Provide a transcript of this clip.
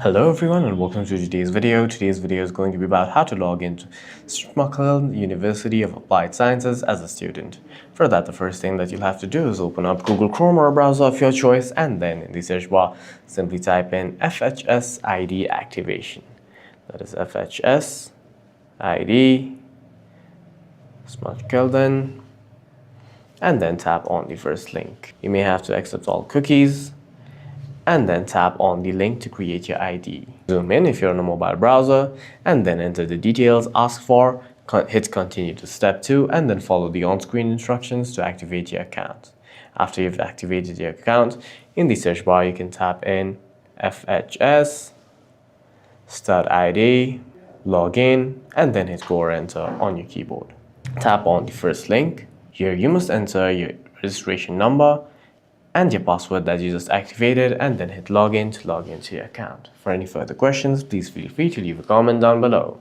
Hello everyone and welcome to today's video. Today's video is going to be about how to log into Schmalkalden University of Applied Sciences as a student. For that, the first thing that you'll have to do is open up Google Chrome or a browser of your choice, and then in the search bar, simply type in FHS ID activation. That is FHS ID Schmalkalden, and then tap on the first link. You may have to accept all cookies, and then tap on the link to create your ID. Zoom in if you're on a mobile browser, and then enter the details asked for, hit continue to step 2, and then follow the on-screen instructions to activate your account. After you've activated your account, in the search bar you can tap in FHS, start ID, login, and then hit go or enter on your keyboard. Tap on the first link. Here you must enter your registration number and your password that you just activated, and then hit login to log into your account. For any further questions, please feel free to leave a comment down below.